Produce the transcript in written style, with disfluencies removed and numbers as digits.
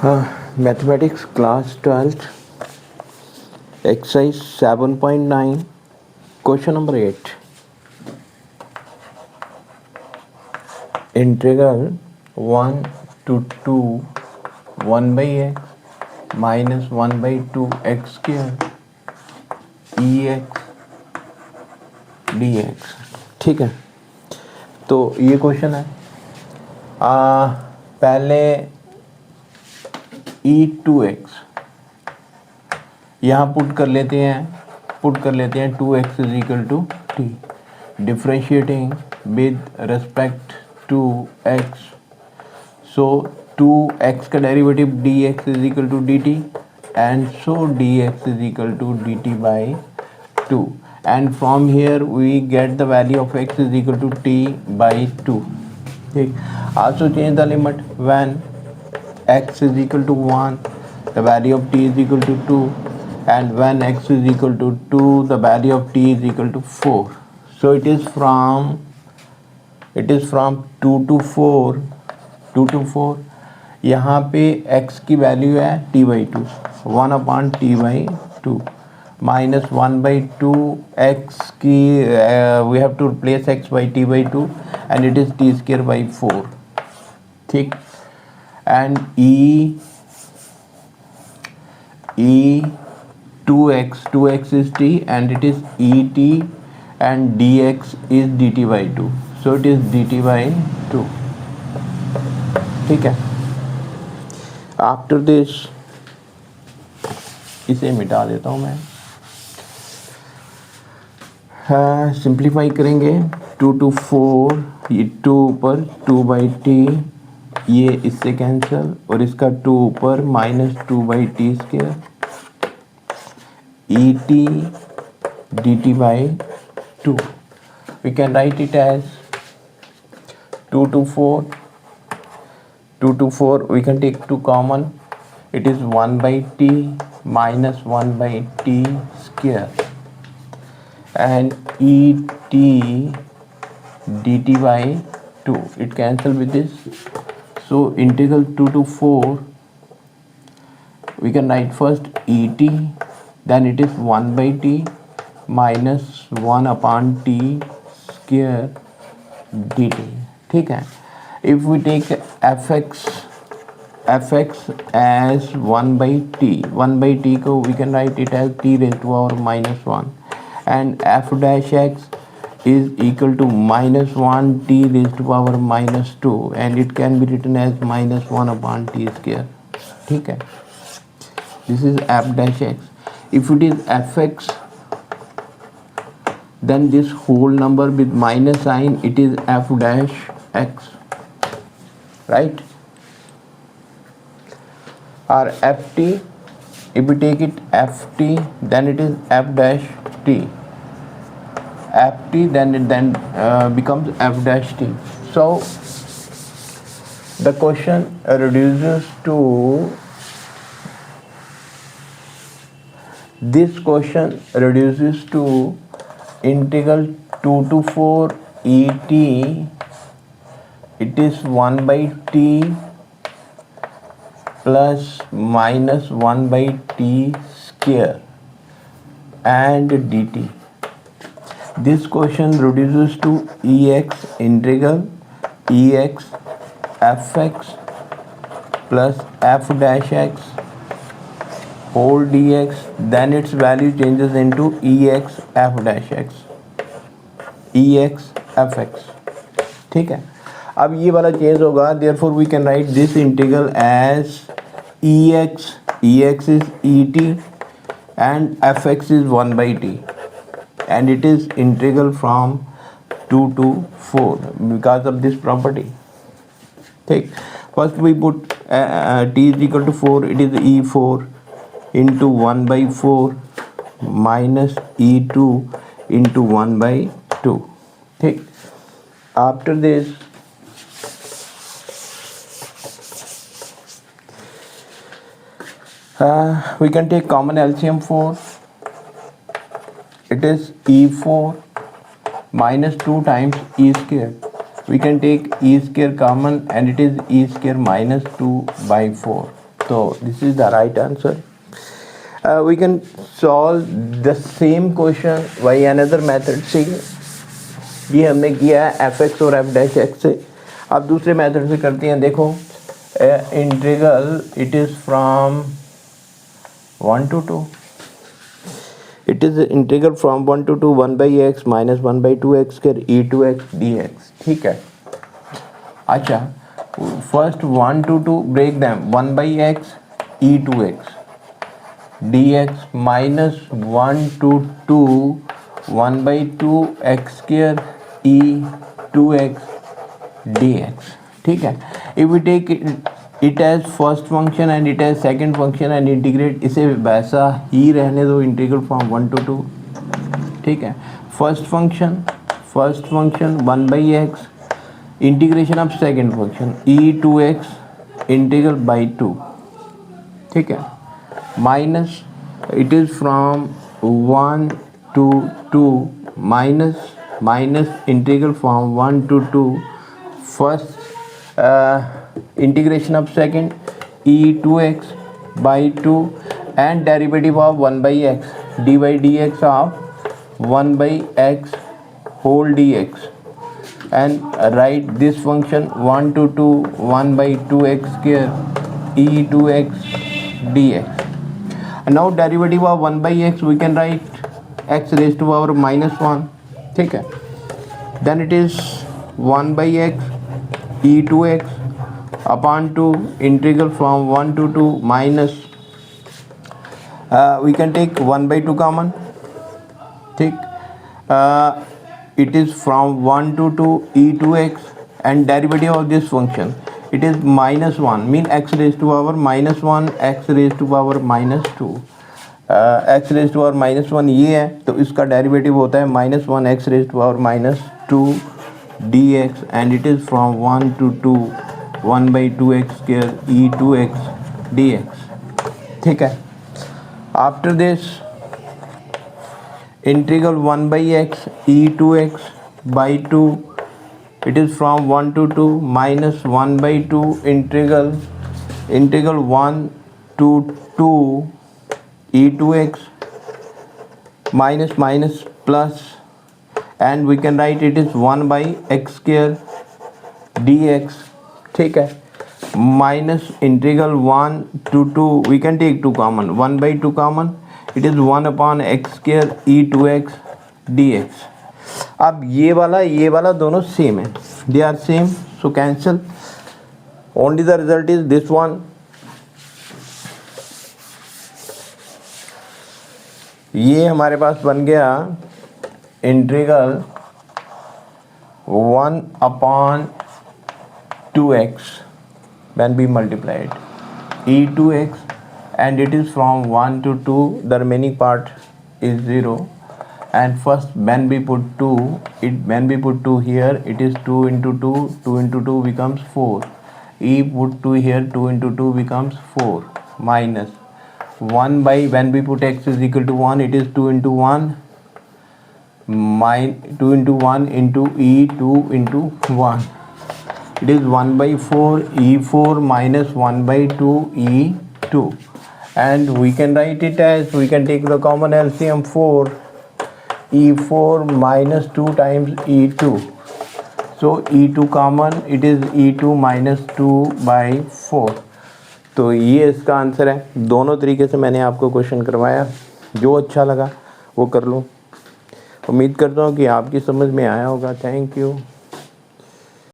Mathematics class 12th exercise 7.9 question number 8 integral 1 to 2 1 by x minus 1 by 2 x square ex dx। ठीक है, तो ये question है। पहले e2x यहाँ पुट कर लेते हैं 2x is equal to t, differentiating with respect to x, so 2x का derivative dx is equal to dt and so dx is equal to dt by 2 and from here we get the value of x is equal to t by 2। ठीक, also change the limit when x is equal to 1 the value of t is equal to 2 and when x is equal to 2 the value of t is equal to 4। so it is from 2 to 4 यहाँ पे x की value है t by 2 1 upon t by 2 minus 1 by 2 x की we have to replace x by t by 2 and it is t square by 4। ठीक, and e 2x is t and it is et and dx is dt by 2, so it is dt by 2। ठीक है, after this इसे मिटा देता हूँ मैं, simplify करेंगे 2 to 4 ये 2 ऊपर 2 बाई टी, ये इससे कैंसिल और इसका 2 ऊपर minus 2 by t square e t d t by 2। We can write it as 2 to 4 we can take 2 common, it is 1 by t minus 1 by t square and et dt by 2, it cancel with this, so integral 2 to 4 we can write first et, then it is 1 by t minus 1 upon t square dt। ठीक है, if we take fx as 1 by t को we can write it as t raised to power minus 1 and f dash x is equal to minus 1 t raised to power minus 2 and it can be written as minus 1 upon t square। ठीक है, this is f dash x। if it is fx then this whole number with minus sign it is f dash x, right? or ft, if we take it ft then it is f dash t, ft then it becomes f dash t। so the question reduces to integral 2 to 4 et, it is 1 by t plus minus 1 by t square and dt। this question reduces to ex integral ex fx plus f dash x whole dx, then its value changes into ex f dash x, ex fx। ठीक है, अब ये वाला change होगा, therefore we can write this integral as ex is et and fx is 1 by t and it is integral from 2 to 4 because of this property। ठीक, first we put t is equal to 4, it is e4 into 1 by 4 minus e2 into 1 by 2। ठीक, after this we can take common LCM 4, it is e4 minus 2 times e square, we can take e square common and it is e square minus 2 by 4। So this is the right answer. We can solve the same question by another method से. ये हमने किया है f(x) और f'(x) से. अब दूसरे method से करते हैं. देखो integral it is from 1 to 2. It is integral from 1 to 2 1 by x minus 1 by 2x square e to x dx. ठीक है. अच्छा, first 1 to 2 break them. 1 by x e to x dx minus 1 to 2 1 by 2 x square e to x dx. ठीक है. If we take it as first function and it as second function and integrate, इसे वैसा ही रहने दो, integral from 1 to 2. ठीक है. First function 1 by x integration of second function e to x integral by 2. ठीक है. Minus it is from 1 to 2 minus integral from 1 to 2 first integration of second e to x by 2 and derivative of 1 by x dy dx of 1 by x whole dx and write this function 1 to 2 1 by 2x square e to x dx. And now derivative of 1 by x we can write x raised to power minus 1. ठीक है. Then it is 1 by x e to x upon 2 integral from 1 to 2 minus we can take 1 by 2 common. ठीक. It is from 1 to 2 e to x and derivative of this function it is minus 1 mean x raised to power minus 1 x raised to power minus 2. x raised to power minus 1 ये है तो इसका derivative होता है minus 1 x raised to power minus 2 dx and it is from 1 to 2 1 by 2x square e to x dx. ठीक है. After this integral 1 by x e to x by 2 it is from 1 to 2 minus 1 by 2 integral 1 to 2 e to x minus plus and we can write it is 1 by x square dx. ठीक है. Minus integral 1 to 2 we can take 2 common 1 by 2 common it is 1 upon x square e to x dx. अब ये वाला दोनों same है, they are same so cancel. Only the result is this one. ये हमारे पास बन गया integral 1 upon 2x when we multiplied e to x and it is from 1 to 2 the remaining part is 0 and first when we put 2 here it is 2 into 2 becomes 4. E put 2 here 2 into 2 becomes 4 minus 1 by when we put x is equal to 1 it is 2 into 1 2 into 1 into e 2 into 1 it is 1 by 4 e4 minus 1 by 2 e2 and we can write it as we can take the common LCM 4 e4 minus 2 times e2 so e2 common it is e2 minus 2 by 4. तो ये इसका answer है. दोनों तरीके से मैंने आपको question करवाया, जो अच्छा लगा वो कर लो. उम्मीद करता हूँ कि आपकी समझ में आया होगा. Thank you.